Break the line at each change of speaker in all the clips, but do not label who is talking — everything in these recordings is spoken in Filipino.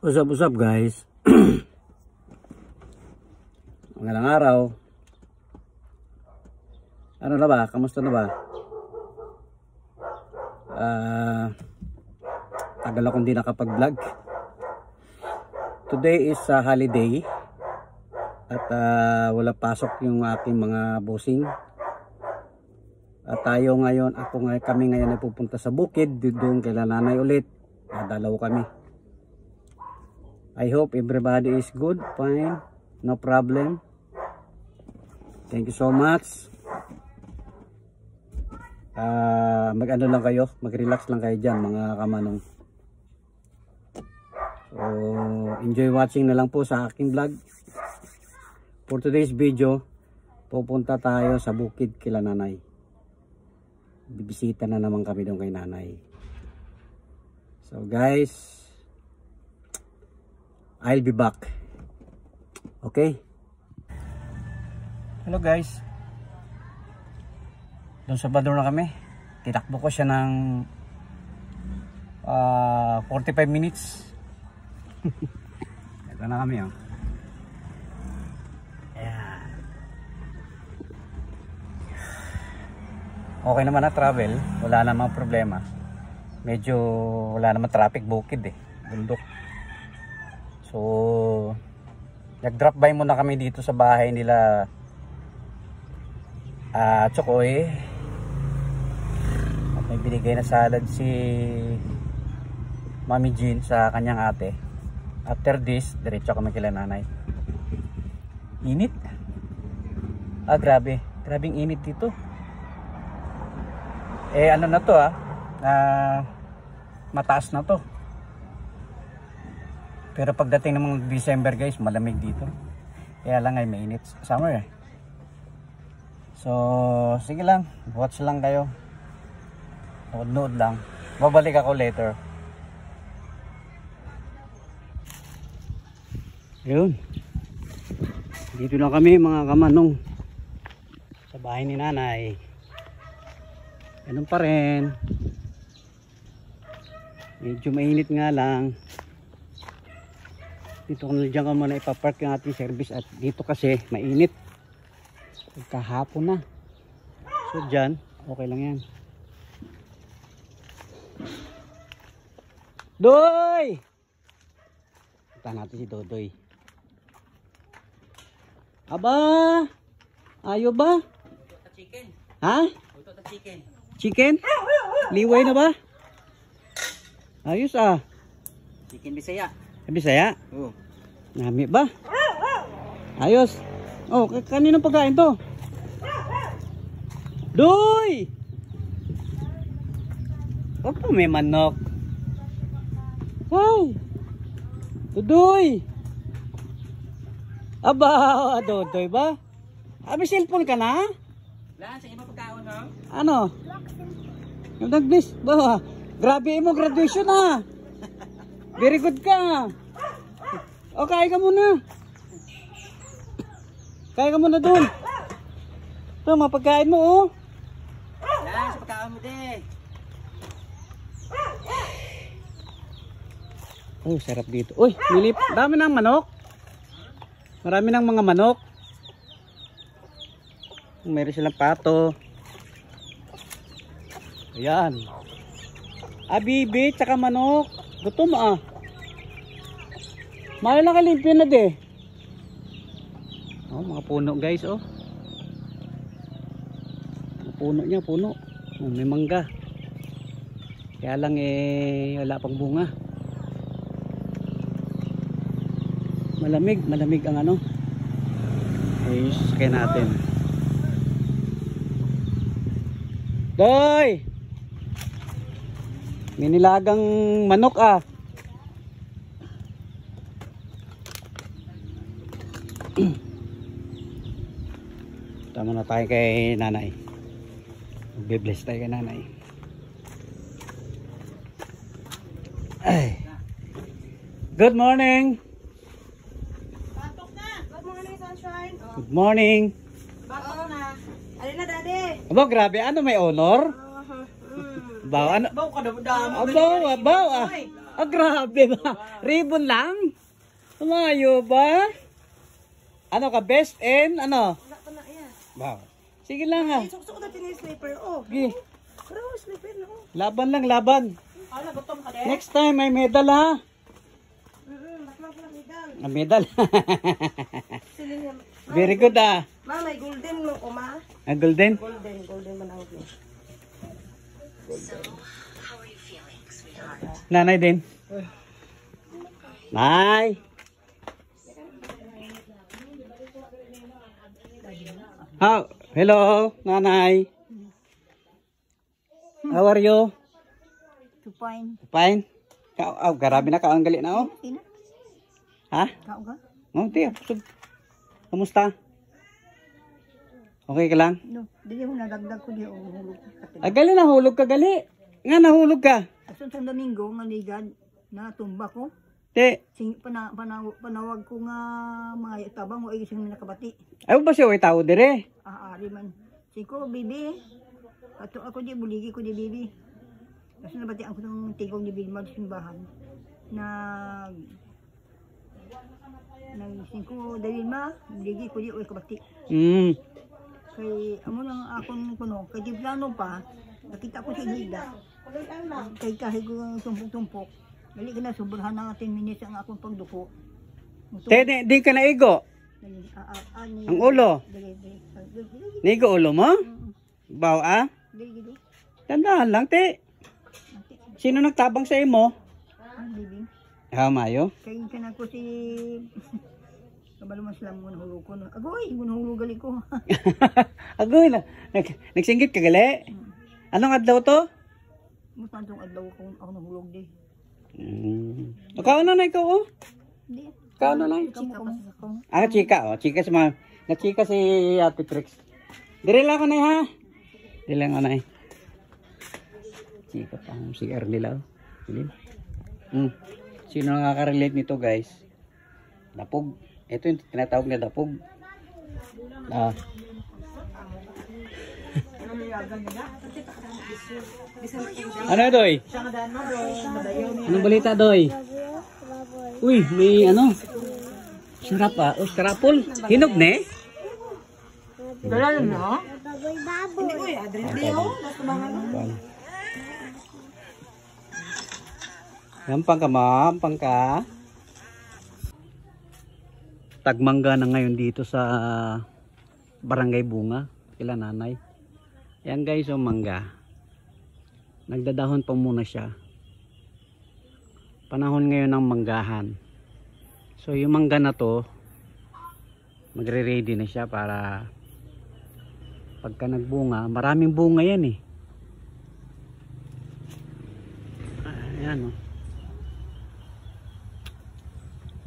What's up guys? Magandang araw. Ano na ba? Kamusta na ba? Tagal akong di nakapag-vlog. Today is a holiday at wala pasok yung aking mga bossing. At kami ngayon ay pupunta sa bukid doon kay nanay ulit. Dadalaw kami. I hope everybody is good, fine, no problem. Thank you so much. Mag-ano lang kayo, mag-relax lang kayo dyan mga kamanong. So, enjoy watching na lang po sa aking vlog. For today's video, pupunta tayo sa bukid kila nanay. Bibisita na naman kami doon kay nanay. So guys, I'll be back. Okay? Hello guys. Doon sa Bador na kami. Tinakbo ko siya ng 45 minutes. Ito na kami oh. Ayan. Okay naman na travel. Wala namang problema. Medyo wala namang traffic, bukid eh. Bundok. So, nag-drop by muna kami dito sa bahay nila Chokoy. At may binigay na salad si Mami Jean sa kanyang ate. After this, diretso kami kila nanay. Init. Grabe. Grabing init dito. Ano na to mataas na to. Pero pagdating ng December guys, malamig dito. Kaya lang ay mainit. Summer eh. So, sige lang. Watch lang kayo. Nood lang. Babalik ako later. Yun. Dito na kami mga kamanong. Sa bahay ni nanay. Ganun pa rin. Medyo mainit nga lang. Dito kung nandiyan ka muna ipapark yung ating service. At dito kasi mainit. Kahapon na. So dyan, okay lang yan. Doy! Punta natin si Dodoy. Aba! Ayo ba?
Chicken.
Ha?
Chicken.
Chicken? Liway na ba? Ayos ah.
Chicken Bisaya.
Bisaya?
Oo.
Nami ba? Ayos. Oh, kaninong pagkain to? Doy! Opo, may manok. Wow! Dodoy! Aba, Dodoy ba? May cellphone ka na?
Lahat sa iba pagkaon, no?
Ano? Yung nag-miss ba? Grabe mo graduation ah. Very good ka. O, kain ka muna. Kain ka muna doon. Ito, mga pagkain mo oh.
Lahat sa pagkaon mo din.
Oh, sarap dito. Uy, nilip. Dami ng manok. Marami ng mga manok. Meron silang pato. Ayan. Bibi, tsaka manok. Gutom ah. Mahal na kalimpyo na de. Oh, mga puno guys oh. Mga puno niya, puno. Oh, may mangga. Kaya lang wala pang bunga. Malamig ang ano. Sakyan natin. Doy! May nilagang manok ah. Tama na tayo kay nanay. Magbe-bless tayo kay nanay. Ay. Good morning!
Batok na! Good morning, sunshine!
Good morning!
Batok na! Alin na, daddy?
Aba, grabe. Ano, may honor? Baw, ano?
Baw ka na damo.
Baw ah. Ah, grabe ba? Ribbon lang? Malayo ba? Ano ka, best and ano?
Wala pa na yan.
Wow. Sige lang ha.
Suksok natin yung slipper. Oh.
Sige.
Pero slipper na. Oh.
Laban lang, laban.
Ah, nagutom ka din?
Next time may medal ha.
Baklang ka medal.
Ah, medal.
Silin
Very good ah.
Ma, may golden mo ko, ma.
Ah, golden.
Golden man ang golden.
Nanay din. Nay. Ah, hello, nanay. How are you?
Fine.
Fine. Grabe na kaang gali na oh.
Ina,
Ha?
kao ka?
Oh, tiya. Kamusta? Okay ka lang?
No, dili mo nadagdag ko di hulog.
Ah, gali nahulog ka gali. Nga nahulog ka.
Asun sa Domingo nga ligad na tumba ko.
Te,
Panawag ko nga mga tabang mo ay isang nakabati.
ay ba siya way tao dire?
Aari man. Siko, bibi. Ato ako di buligi ko di bibi. Kasi nabati ako ng tigong ni Bilma sa simbahan. Nang singko dahil ma, buligi ko di o kabati. Kay amo nang akong kuno, kay di plano pa, nakita ko sa higda. Kay kahit ko tumpok-tumpok. Dali ka na, sobrahan na 10 minutes ang akong pagduko.
Te, di ka naigo. Ang ulo. Naigo ulo mo? Baw ah? Tandaan lang te. Sino nagtabang sa imo? Ha, mayo?
Kaya ka na ko si... Kabalo mas lang mo nahulog ko. Agoy, mo nahulog gali ko.
Agoy na. Nagsinggit ka gali? Anong adlaw to?
Mutantong adlaw ako nahulog di.
Kaano na ikaw oh?
Di.
Kaano na?
Chika pa sa ako.
Ah, chika oh. Chika si ma. Nachika si Ate Trix. Dire lang ko na ha. Dire lang ko na chika pa si Erlila. Sino nakaka-relate nito guys? Dapog. Ito yung tinatawag na dapog. Ah. Ano doy? Anong balita doy? Uy, may ano? Sarap ah. Oh, sarapol. Hinog ne?
Dala na?
Gampang ka ma, gampang ka. Tagmangga na ngayon dito sa Barangay Bunga, kila nanay. Yan guys, oh mangga. Nagdadahon pa muna siya. Panahon ngayon ng manggahan. So yung mangga na to, magre-ready na siya para pagka nagbunga, maraming bunga yan eh. Ayan oh.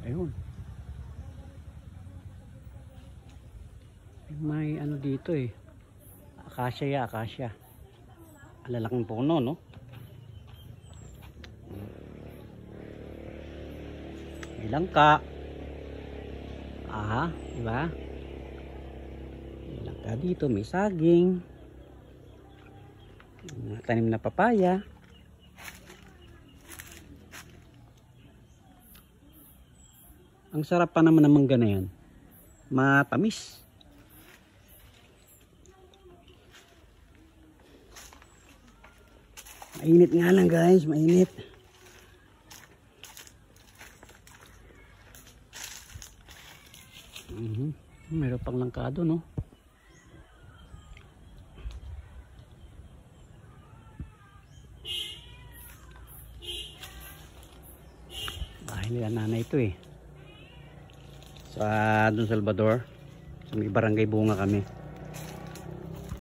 Ayun. May ano dito eh. Akasya ya, akasya. Alalaking puno, no? Ilang ka. Aha, diba? Ilang ka dito, may saging. Mga tanim na papaya. Ang sarap pa naman ng mangga na yan. Matamis. Mainit nga lang guys, mainit. Meron pang langkado no. Bahay nila nanay ito eh. Sa Don Salvador, sa may Barangay Bunga kami.